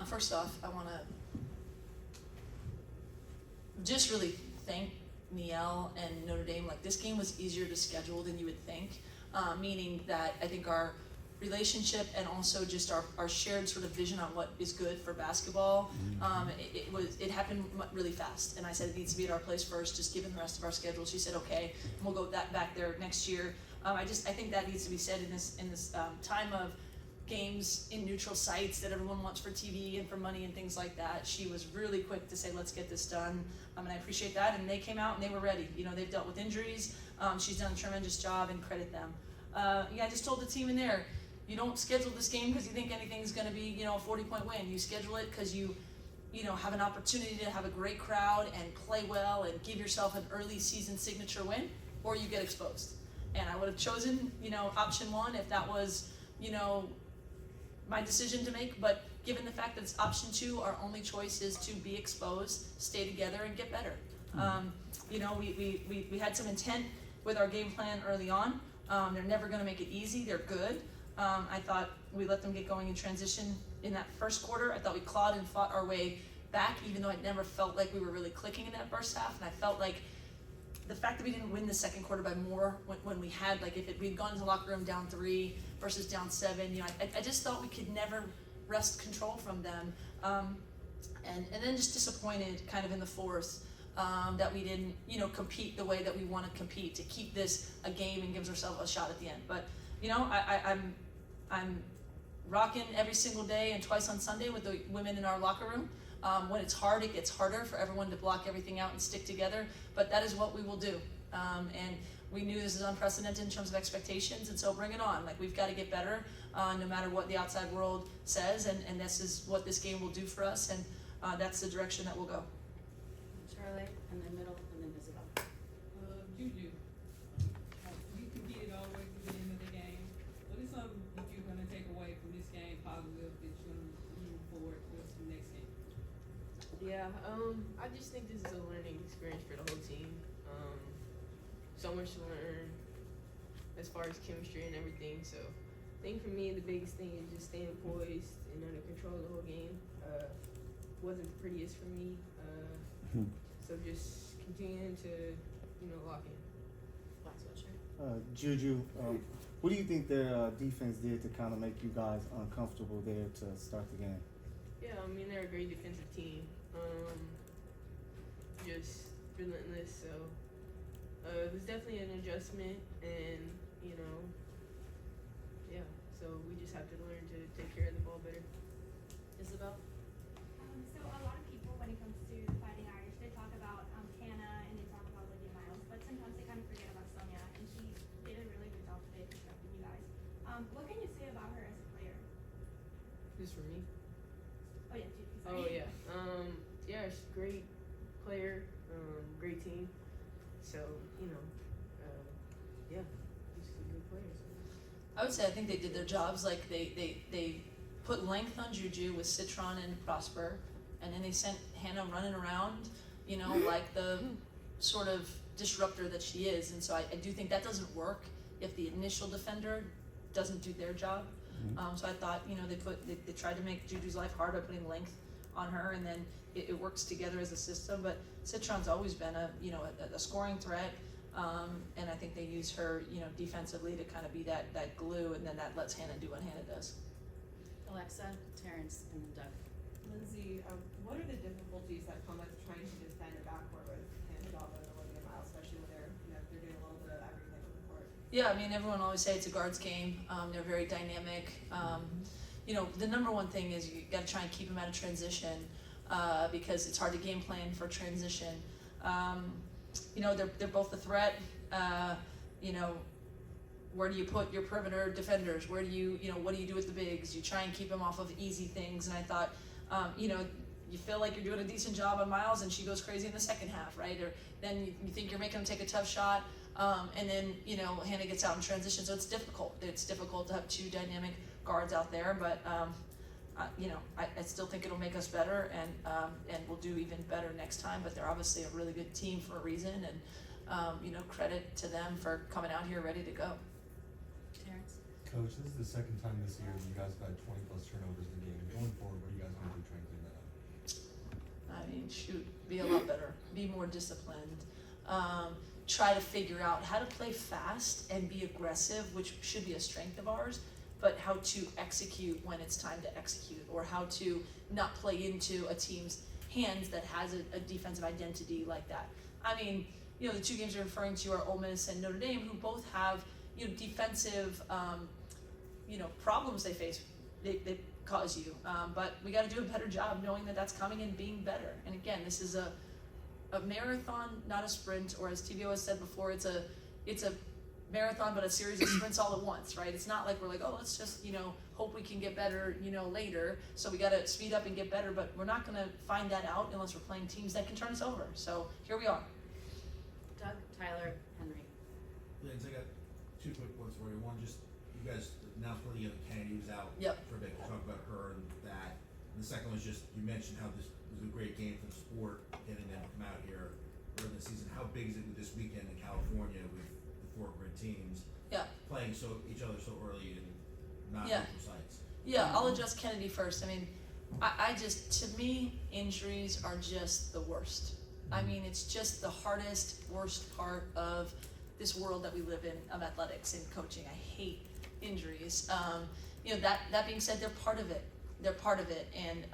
First off, I want to just really thank Niel and Notre Dame. Like, this game was easier to schedule than you would think, meaning that I think our relationship and also just our shared sort of vision on what is good for basketball, it happened really fast. And I said it needs to be at our place first, just given the rest of our schedule. She said okay, and we'll go back there next year. I think that needs to be said in this time of games in neutral sites that everyone wants for TV and for money and things like that. She was really quick to say, let's get this done. And I appreciate that. And they came out and they were ready. You know, they've dealt with injuries. She's done a tremendous job, and credit them. I just told the team in there, you don't schedule this game because you think anything's going to be, a 40-point win. You schedule it because you have an opportunity to have a great crowd and play well and give yourself an early season signature win, or you get exposed. And I would have chosen, option one if that was, my decision to make, but given the fact that it's option two, our only choice is to be exposed, stay together, and get better. We had some intent with our game plan early on. They're never going to make it easy. They're good. I thought we let them get going in transition in that first quarter. I thought we clawed and fought our way back, even though I never felt like we were really clicking in that first half. And I felt like the fact that we didn't win the second quarter by more when we had, like, if we'd gone to the locker room down 3 versus down 7, I just thought we could never wrest control from them. And then just disappointed kind of in the fourth that we didn't, compete the way that we want to compete to keep this a game and gives ourselves a shot at the end. But, I'm rocking every single day and twice on Sunday with the women in our locker room. When it's hard, it gets harder for everyone to block everything out and stick together, but that is what we will do. And we knew this is unprecedented in terms of expectations, and so bring it on. Like, we've got to get better no matter what the outside world says, and this is what this game will do for us, and that's the direction that we'll go. Charlotte, and then middle, and then Isabel. JuJu, you competed all the way to the end of the game. What is something that you're going to take away from this game positive that you're going to move forward towards the next game? Yeah, I just think this is a learning experience for the whole team. So much to learn as far as chemistry and everything. So I think for me, the biggest thing is just staying poised and under control the whole game. Wasn't the prettiest for me. So just continuing to, lock in. Black sweatshirt. JuJu, what do you think their defense did to kind of make you guys uncomfortable there to start the game? Yeah, they're a great defensive team. Just relentless. So it was definitely an adjustment, and yeah. So we just have to learn to take care of the ball better. Isabel. So a lot of people, when it comes to Fighting Irish, they talk about Hannah and they talk about Lydia Miles, but sometimes they kind of forget about Sonia, and she did a really good job today constructing you guys. What can you say about her as a player? Just for me. Oh yeah, Judy. Sorry. Oh yeah. Yeah, she's a great player, great team. So, yeah, just a good player. I would say I think they did their jobs. Like, they put length on JuJu with Citron and Prosper, and then they sent Hannah running around, like the sort of disruptor that she is. And so I do think that doesn't work if the initial defender doesn't do their job. So I thought, they tried to make JuJu's life hard by putting length on her, and then it works together as a system. But Citron's always been a scoring threat, and I think they use her, defensively to kind of be that glue, and then that lets Hannah do what Hannah does. Alexa, Terrence, and then Doug. Lindsay, what are the difficulties that come with trying to defend a backcourt with Hannah Dava and Olivia Miles, especially when they're doing a little bit of everything on the court? Yeah, everyone always say it's a guards game. They're very dynamic. The number one thing is you got to try and keep them out of transition because it's hard to game plan for transition. They're both a threat. Where do you put your perimeter defenders? Where do you, what do you do with the bigs? You try and keep them off of easy things. And I thought, you feel like you're doing a decent job on Miles, and she goes crazy in the second half, right? Or then you think you're making them take a tough shot, and then Hannah gets out in transition. So it's difficult. It's difficult to have two dynamic guards out there, but I still think it'll make us better, and we'll do even better next time. But they're obviously a really good team for a reason, and credit to them for coming out here ready to go. Terrence. Coach, this is the second time this year that you guys have had 20+ turnovers in the game. Going forward, what are you guys going to do to try and clean that up? I mean, shoot, be a lot better, be more disciplined, try to figure out how to play fast and be aggressive, which should be a strength of ours, but how to execute when it's time to execute, or how to not play into a team's hands that has a defensive identity like that. I mean, you know, the two games you're referring to are Ole Miss and Notre Dame, who both have, you know, defensive, you know, problems they face. They cause you, but we got to do a better job knowing that that's coming and being better. And again, this is a marathon, not a sprint, or as TVO has said before, it's a marathon, but a series of sprints all at once, right? It's not like we're like, oh, let's just, you know, hope we can get better, you know, later. So we got to speed up and get better, but we're not going to find that out unless we're playing teams that can turn us over. So here we are. Doug, Tyler, Henry. Lindsay, I got two quick ones for you. One, just you guys announced Lydia Kennedy was out Yep. for a bit. We'll talk about her and that. And the second was just you mentioned how this was a great game for the sport, getting them to come out here early in the season. How big is it with this weekend in California with the 4 great teams Yeah. playing each other so early and not Yeah. neutral sites? Yeah, I'll address Kennedy first. I mean, I just, to me, injuries are just the worst. I mean, it's just the hardest, worst part of this world that we live in of athletics and coaching. I hate injuries. You know, that being said, they're part of it. They're part of it. And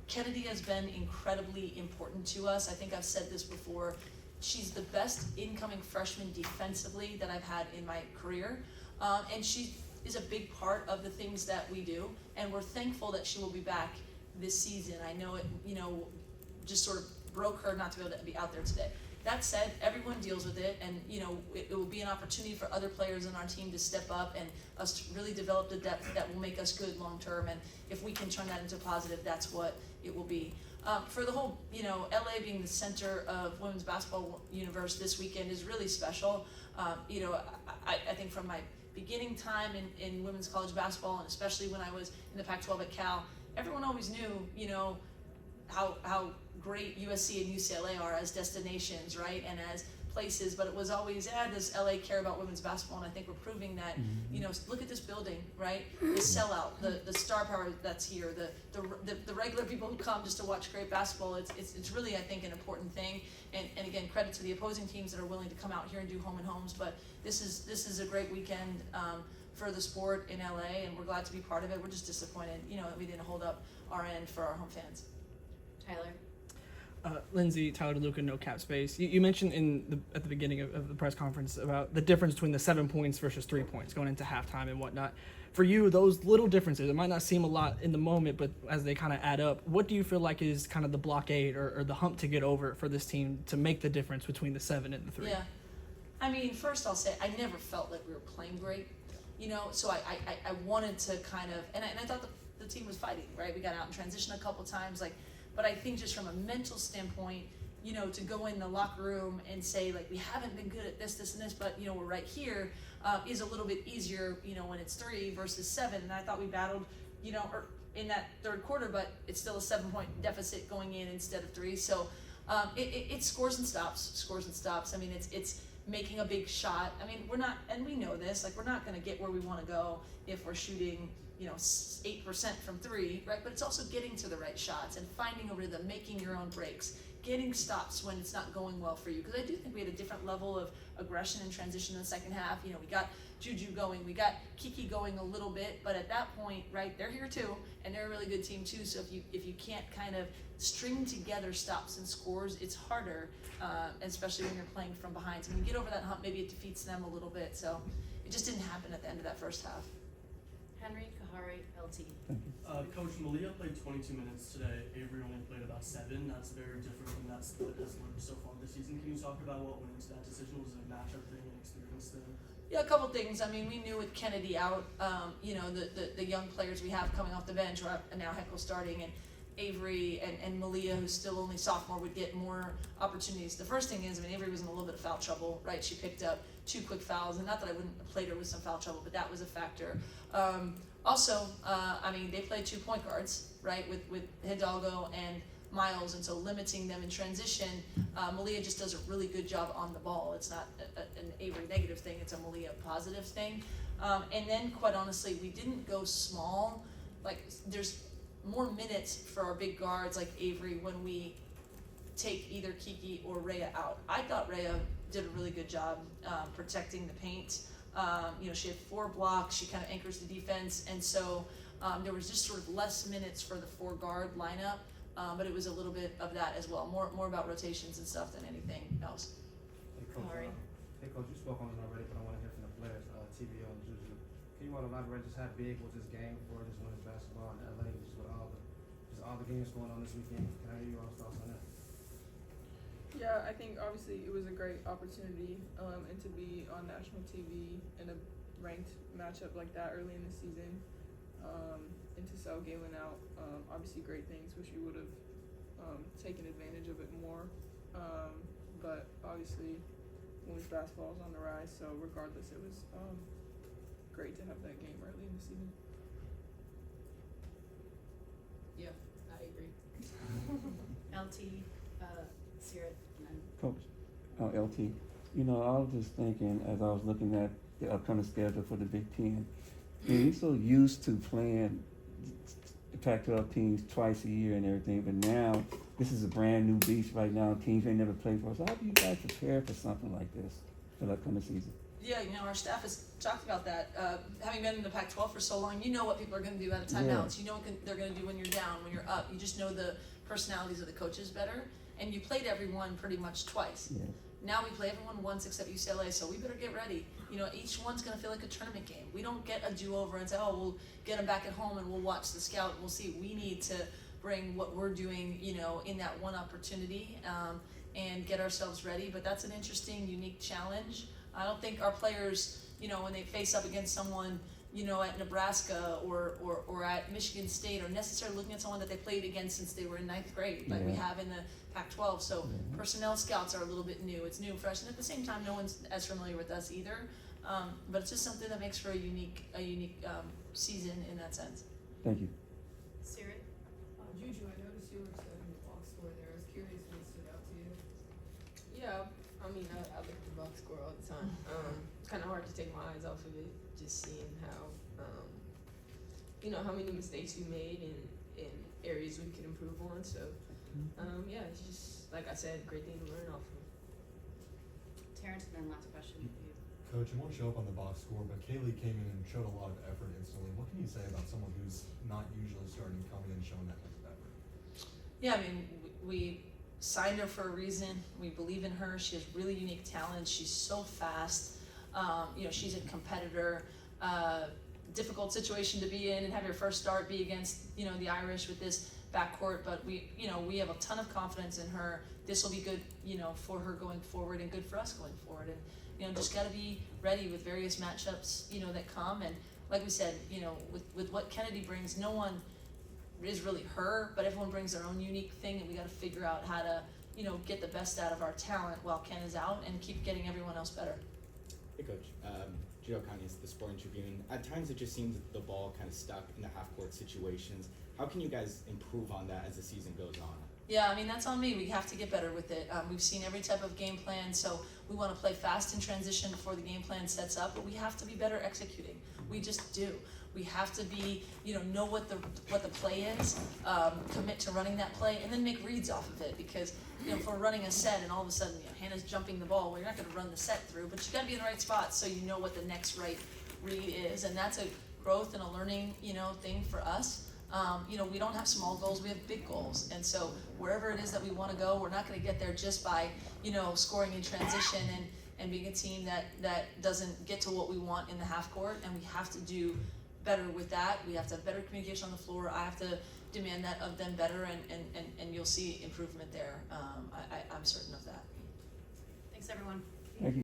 Kennedy has been incredibly important to us. I think I've said this before. She's the best incoming freshman defensively that I've had in my career. And she is a big part of the things that we do. And we're thankful that she will be back this season. I know it, you know, just sort of broke her not to be able to be out there today. That said, everyone deals with it, and you know it will be an opportunity for other players in our team to step up and us to really develop the depth that will make us good long term. And if we can turn that into positive, that's what it will be. For the whole, you know, LA being the center of women's basketball universe this weekend is really special. You know, I think from my beginning time in women's college basketball, and especially when I was in the Pac-12 at Cal, everyone always knew, you know, how great USC and UCLA are as destinations, right, and as places, but it was always, does LA care about women's basketball? And I think we're proving that, you know, look at this building, right, the sellout, the star power that's here, the regular people who come just to watch great basketball. It's really, I think, an important thing, and again, credit to the opposing teams that are willing to come out here and do home and homes, but this is a great weekend for the sport in LA, and we're glad to be part of it. We're just disappointed, you know, that we didn't hold up our end for our home fans. Tyler. Lindsay, Tyler DeLuca, no cap space. You mentioned at the beginning of the press conference about the difference between the 7 points versus 3 points going into halftime and whatnot. For you, those little differences, it might not seem a lot in the moment, but as they kind of add up, what do you feel like is kind of the blockade or the hump to get over for this team to make the difference between the 7 and the 3? Yeah, I mean, first I'll say I never felt like we were playing great, you know, so I wanted to kind of, and I thought the team was fighting, right? We got out in transition a couple times, like, but I think just from a mental standpoint, you know, to go in the locker room and say, like, we haven't been good at this, and this, but, you know, we're right here, is a little bit easier, you know, when it's 3 versus 7. And I thought we battled, you know, in that third quarter, but it's still a 7-point deficit going in instead of 3. So it scores and stops. I mean, it's making a big shot. I mean, we're not, and we know this, like, we're not going to get where we want to go if we're shooting, you know, 8% from 3, right? But it's also getting to the right shots and finding a rhythm, making your own breaks, getting stops when it's not going well for you. Because I do think we had a different level of aggression and transition in the second half. You know, we got JuJu going, we got Kiki going a little bit, but at that point, right, they're here too, and they're a really good team too. So if you can't kind of string together stops and scores, it's harder, especially when you're playing from behind. So when you get over that hump, maybe it defeats them a little bit. So it just didn't happen at the end of that first half. Henry, Kahari, LT. Coach, Malia played 22 minutes today. Avery only played about 7. That's very different than that split has looked so far this season. Can you talk about what went into that decision? Was it a matchup thing, an experience thing? Yeah, a couple things. I mean, we knew with Kennedy out, you know, the young players we have coming off the bench, or now Heckle starting, and Avery and Malia, who's still only sophomore, would get more opportunities. The first thing is, I mean, Avery was in a little bit of foul trouble, right? She picked up 2 quick fouls, and not that I wouldn't have played her with some foul trouble, but that was a factor. Also, I mean, they played 2 point guards, right, with Hidalgo and Miles, and so limiting them in transition. Malia just does a really good job on the ball. It's not an Avery negative thing, it's a Malia positive thing. And then, quite honestly, we didn't go small. Like, there's more minutes for our big guards like Avery when we take either Kiki or Rhea out. I thought Rhea did a really good job protecting the paint. She had 4 blocks, she kind of anchors the defense, and so there was just sort of less minutes for the 4 guard lineup, but it was a little bit of that as well, more about rotations and stuff than anything else. Hey coach, Kahari. hey coach, you spoke on it already, but I want to hear from the players, TBO and JuJu. Can you elaborate just how big was this game for just women's basketball in LA, just with all the games going on this weekend? Can I hear your thoughts on that? Yeah, I think obviously it was a great opportunity, and to be on national TV in a ranked matchup like that early in the season, and to sell Galen out, obviously great things. Wish we would have taken advantage of it more, but obviously women's basketball is on the rise, so regardless, it was great to have that game early in the season. Yeah, I agree. LT, Sirit, and then Coach, LT, I was just thinking as I was looking at the upcoming schedule for the Big Ten, we're so used to playing the Pac-12 teams twice a year and everything, but now this is a brand new beast right now. Teams may never played for. So how do you guys prepare for something like this for the upcoming season? Yeah, our staff has talked about that. Having been in the Pac-12 for so long, you know what people are going to do out of timeouts. You know what they're going to do when you're down, when you're up. You just know the personalities of the coaches better. And you played everyone pretty much twice. Yes. Now we play everyone once except UCLA, so we better get ready. Each one's going to feel like a tournament game. We don't get a do-over and say, oh, we'll get them back at home and we'll watch the scout and we'll see. We need to bring what we're doing, in that one opportunity and get ourselves ready. But that's an interesting, unique challenge. I don't think our players, when they face up against someone, at Nebraska or at Michigan State, are necessarily looking at someone that they played against since they were in 9th grade, like we have in the Pac-12. So personnel scouts are a little bit new. It's new and fresh, and at the same time, no one's as familiar with us either. But it's just something that makes for a unique season in that sense. Thank you. Sirit. JuJu, I noticed you were setting the box score there. I was curious what stood out to you. Yeah, I mean, I look at the box score all the time. It's kind of hard to take my eyes off of it, just seeing how, how many mistakes we made and areas we could improve on. So, yeah, it's just, like I said, great thing to learn off of. Terrence, and then last question for you. Coach, it won't show up on the box score, but Kaylee came in and showed a lot of effort instantly. What can you say about someone who's not usually starting coming in and showing that type of effort? Yeah, I mean, we signed her for a reason. We believe in her. She has really unique talents. She's so fast. She's a competitor. Difficult situation to be in and have your first start be against, the Irish with this backcourt. But we have a ton of confidence in her. This will be good, for her going forward and good for us going forward. And, just got to be ready with various matchups, that come. And like we said, with what Kennedy brings, no one is really her, but everyone brings their own unique thing, and we got to figure out how to, get the best out of our talent while Ken is out and keep getting everyone else better. Hey Coach, Gio Canis, the Sporting Tribune. At times it just seems that the ball kind of stuck in the half-court situations. How can you guys improve on that as the season goes on? Yeah, I mean, that's on me. We have to get better with it. We've seen every type of game plan, so we want to play fast in transition before the game plan sets up, but we have to be better executing. We just do. We have to be, know what the play is, commit to running that play, and then make reads off of it. Because, if we're running a set and all of a sudden, Hannah's jumping the ball, well, you're not going to run the set through, but you got to be in the right spot so you know what the next right read is, and that's a growth and a learning, thing for us. We don't have small goals, we have big goals, and so wherever it is that we want to go, we're not going to get there just by, scoring in transition and being a team that doesn't get to what we want in the half court, and we have to do better with that. We have to have better communication on the floor. I have to demand that of them better, and you'll see improvement there. I'm certain of that. Thanks, everyone.